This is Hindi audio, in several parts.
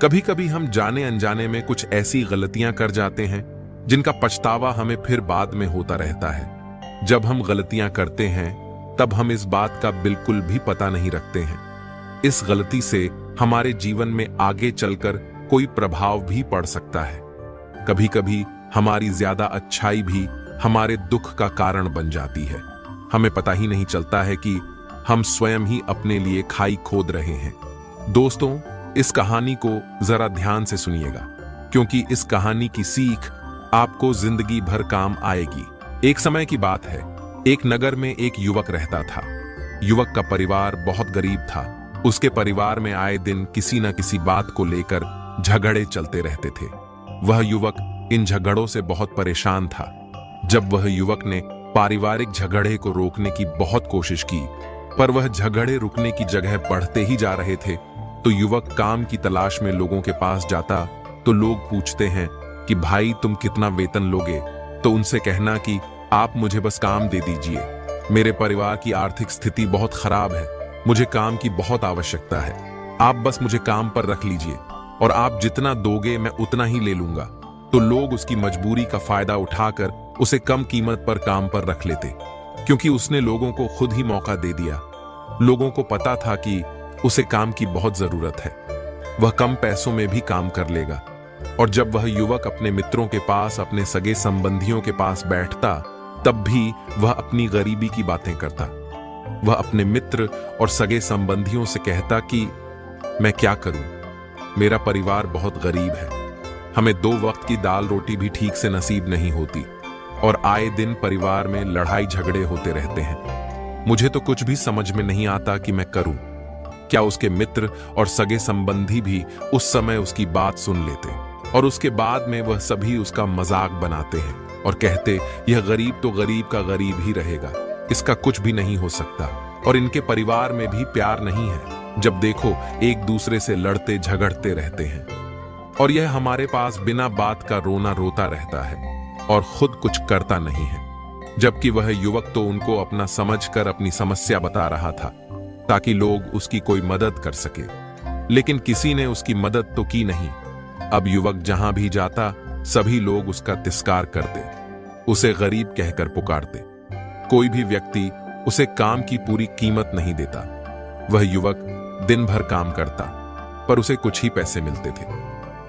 कभी कभी हम जाने अनजाने में कुछ ऐसी गलतियां कर जाते हैं जिनका पछतावा हमें फिर बाद में होता रहता है। जब हम गलतियां करते हैं तब हम इस बात का बिल्कुल भी पता नहीं रखते हैं। इस गलती से हमारे जीवन में आगे चलकर कोई प्रभाव भी पड़ सकता है। कभी कभी हमारी ज्यादा अच्छाई भी हमारे दुख का कारण बन जाती है। हमें पता ही नहीं चलता है कि हम स्वयं ही अपने लिए खाई खोद रहे हैं। दोस्तों, इस कहानी को जरा ध्यान से सुनिएगा, क्योंकि इस कहानी की सीख आपको जिंदगी भर काम आएगी। एक समय की बात है, एक नगर में एक युवक रहता था। युवक का परिवार बहुत गरीब था। उसके परिवार में आए दिन किसी न किसी बात को लेकर झगड़े चलते रहते थे। वह युवक इन झगड़ों से बहुत परेशान था। जब वह युवक ने पारिवारिक झगड़े को रोकने की बहुत कोशिश की, पर वह झगड़े रुकने की जगह बढ़ते ही जा रहे थे, तो युवक काम की तलाश में लोगों के पास जाता तो लोग पूछते हैं कि भाई तुम कितना वेतन लोगे? तो उनसे कहना कि आप मुझे बस काम दे दीजिए, मेरे परिवार की आर्थिक स्थिति बहुत खराब है, मुझे काम की बहुत आवश्यकता है, आप बस मुझे काम पर रख लीजिए और आप जितना दोगे मैं उतना ही ले लूंगा। तो लोग उसकी मजबूरी का फायदा उठाकर उसे कम कीमत पर काम पर रख लेते, क्योंकि उसने लोगों को खुद ही मौका दे दिया। लोगों को पता था कि उसे काम की बहुत जरूरत है, वह कम पैसों में भी काम कर लेगा। और जब वह युवक अपने मित्रों के पास, अपने सगे संबंधियों के पास बैठता, तब भी वह अपनी गरीबी की बातें करता। वह अपने मित्र और सगे संबंधियों से कहता कि मैं क्या करूं, मेरा परिवार बहुत गरीब है, हमें 2 वक्त की दाल रोटी भी ठीक से नसीब नहीं होती और आए दिन परिवार में लड़ाई झगड़े होते रहते हैं। मुझे तो कुछ भी समझ में नहीं आता कि मैं करूं। क्या उसके मित्र और सगे संबंधी भी उस समय उसकी बात सुन लेते और उसके बाद में वह सभी उसका मजाक बनाते हैं और कहते यह गरीब तो गरीब का गरीब ही रहेगा, इसका कुछ भी नहीं हो सकता और इनके परिवार में भी प्यार नहीं है, जब देखो एक दूसरे से लड़ते झगड़ते रहते हैं और यह हमारे पास बिना बात का रोना रोता रहता है और खुद कुछ करता नहीं है। जबकि वह युवक तो उनको अपना समझकर अपनी समस्या बता रहा था ताकि लोग उसकी कोई मदद कर सके, लेकिन किसी ने उसकी मदद तो की नहीं। अब युवक जहां भी जाता सभी लोग उसका तिरस्कार करते, उसे गरीब कहकर पुकारते। कोई भी व्यक्ति उसे काम की पूरी कीमत नहीं देता। वह युवक दिन भर काम करता पर उसे कुछ ही पैसे मिलते थे।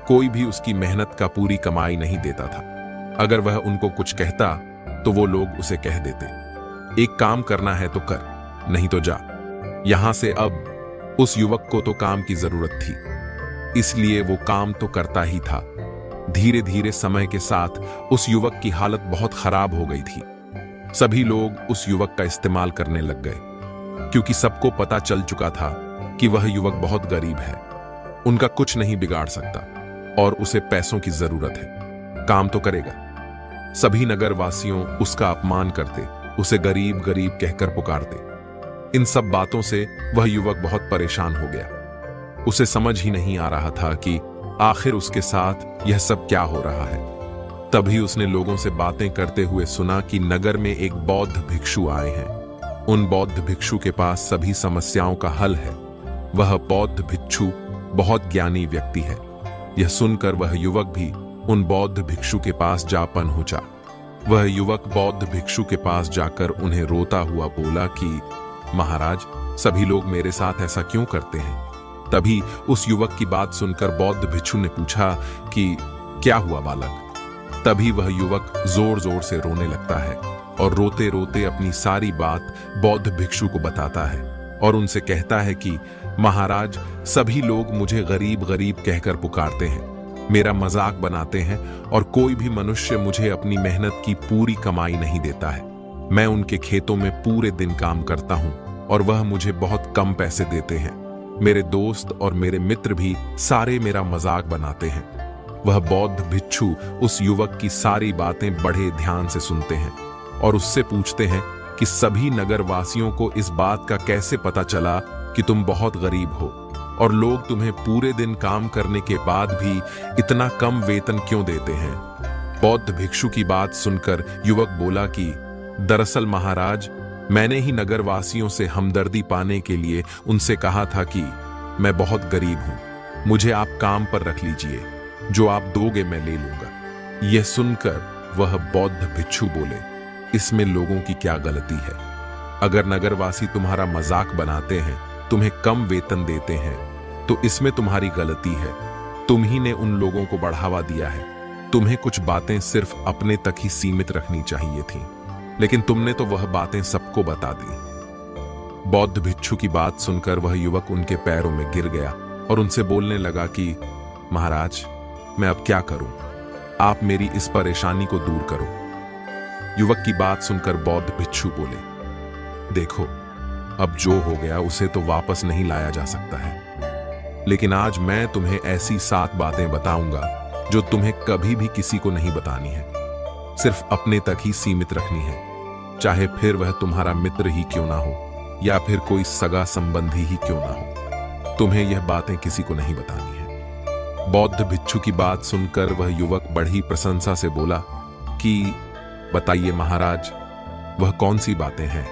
कोई भी उसकी मेहनत का पूरी कमाई नहीं देता था। अगर वह उनको कुछ कहता तो वो लोग उसे कह देते, एक काम करना है तो कर, नहीं तो जा। यहां से अब उस युवक को तो काम की जरूरत थी, इसलिए वो काम तो करता ही था। धीरे धीरे समय के साथ उस युवक की हालत बहुत खराब हो गई थी। सभी लोग उस युवक का इस्तेमाल करने लग गए, क्योंकि सबको पता चल चुका था कि वह युवक बहुत गरीब है, उनका कुछ नहीं बिगाड़ सकता और उसे पैसों की जरूरत है, काम तो करेगा। सभी नगरवासियों उसका अपमान करते, उसे गरीब गरीब कहकर पुकारते। इन सब बातों से वह युवक बहुत परेशान हो गया। उसे समझ ही नहीं आ रहा था कि आखिर उसके साथ यह सब क्या हो रहा है। तभी उसने लोगों से बातें करते हुए सुना कि नगर में एक बौद्ध भिक्षु आए हैं। उन बौद्ध भिक्षु के पास सभी समस्याओं का हल है। वह बौद्ध भिक्षु बहुत ज्ञानी व्यक्ति है। यह सुनकर वह युवक भी उन बौद्ध भिक्षु के पास जा पहुंचा। वह युवक बौद्ध भिक्षु के पास जाकर उन्हें रोता हुआ बोला कि महाराज, सभी लोग मेरे साथ ऐसा क्यों करते हैं? तभी उस युवक की बात सुनकर बौद्ध भिक्षु ने पूछा कि क्या हुआ बालक? तभी वह युवक जोर जोर से रोने लगता है और रोते रोते अपनी सारी बात बौद्ध भिक्षु को बताता है और उनसे कहता है कि महाराज, सभी लोग मुझे गरीब गरीब कहकर पुकारते हैं, मेरा मजाक बनाते हैं और कोई भी मनुष्य मुझे अपनी मेहनत की पूरी कमाई नहीं देता है। मैं उनके खेतों में पूरे दिन काम करता हूं और वह मुझे बहुत कम पैसे देते हैं। मेरे दोस्त और मेरे मित्र भी सारे मेरा मजाक बनाते हैं। वह बौद्ध भिक्षु उस युवक की सारी बातें बड़े ध्यान से सुनते हैं और उससे पूछते हैं कि सभी नगरवासियों को इस बात का कैसे पता चला कि तुम बहुत गरीब हो और लोग तुम्हें पूरे दिन काम करने के बाद भी इतना कम वेतन क्यों देते हैं? बौद्ध भिक्षु की बात सुनकर युवक बोला कि दरअसल महाराज, मैंने ही नगरवासियों से हमदर्दी पाने के लिए उनसे कहा था कि मैं बहुत गरीब हूं, मुझे आप काम पर रख लीजिए, जो आप दोगे मैं ले लूंगा। यह सुनकर वह बौद्ध भिक्षु बोले, इसमें लोगों की क्या गलती है? अगर नगरवासी तुम्हारा मजाक बनाते हैं, तुम्हें कम वेतन देते हैं, तो इसमें तुम्हारी गलती है। तुम ही ने उन लोगों को बढ़ावा दिया है। तुम्हें कुछ बातें सिर्फ अपने तक ही सीमित रखनी चाहिए थी, लेकिन तुमने तो वह बातें सबको बता दी। बौद्ध भिक्षु की बात सुनकर वह युवक उनके पैरों में गिर गया और उनसे बोलने लगा कि महाराज, मैं अब क्या करूं? आप मेरी इस परेशानी को दूर करो। युवक की बात सुनकर बौद्ध भिक्षु बोले, देखो, अब जो हो गया उसे तो वापस नहीं लाया जा सकता है, लेकिन आज मैं तुम्हें ऐसी 7 बातें बताऊंगा जो तुम्हें कभी भी किसी को नहीं बतानी है, सिर्फ अपने तक ही सीमित रखनी है, चाहे फिर वह तुम्हारा मित्र ही क्यों ना हो या फिर कोई सगा संबंधी ही क्यों ना हो। तुम्हें यह बातें किसी को नहीं बतानी है। बौद्ध भिक्षु की बात सुनकर वह युवक बड़ी प्रशंसा से बोला कि बताइए महाराज, वह कौन सी बातें हैं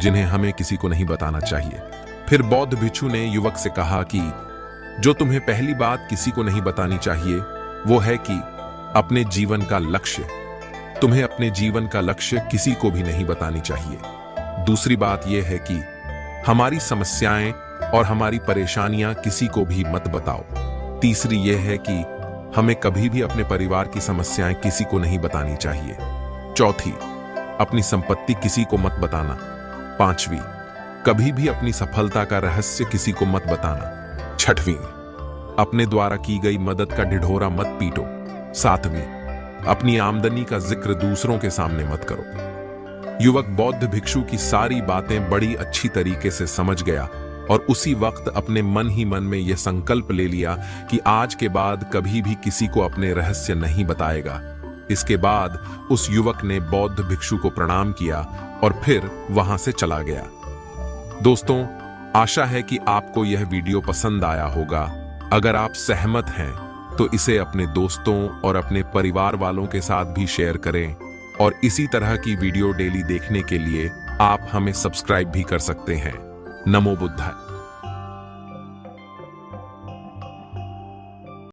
जिन्हें हमें किसी को नहीं बताना चाहिए? फिर बौद्ध भिक्षु ने युवक से कहा कि जो तुम्हें पहली बात किसी को नहीं बतानी चाहिए वो है कि अपने जीवन का लक्ष्य। तुम्हें अपने जीवन का लक्ष्य किसी को भी नहीं बतानी चाहिए। दूसरी बात यह है कि हमारी समस्याएं और हमारी परेशानियां किसी को भी मत बताओ। तीसरी यह है कि हमें कभी भी अपने परिवार की समस्याएं किसी को नहीं बतानी चाहिए। चौथी, अपनी संपत्ति किसी को मत बताना। पांचवी, कभी भी अपनी सफलता का रहस्य किसी को मत बताना। छठवीं, अपने द्वारा की गई मदद का ढिढोरा मत पीटो। सातवीं, अपनी आमदनी का जिक्र दूसरों के सामने मत करो। युवक बौद्ध भिक्षु की सारी बातें बड़ी अच्छी तरीके से समझ गया और उसी वक्त अपने मन ही मन में यह संकल्प ले लिया कि आज के बाद कभी भी किसी को अपने रहस्य नहीं बताएगा। इसके बाद उस युवक ने बौद्ध भिक्षु को प्रणाम किया और फिर वहां से चला गया। दोस्तों, आशा है कि आपको यह वीडियो पसंद आया होगा। अगर आप सहमत हैं तो इसे अपने दोस्तों और अपने परिवार वालों के साथ भी शेयर करें और इसी तरह की वीडियो डेली देखने के लिए आप हमें सब्सक्राइब भी कर सकते हैं। नमो बुद्धाय।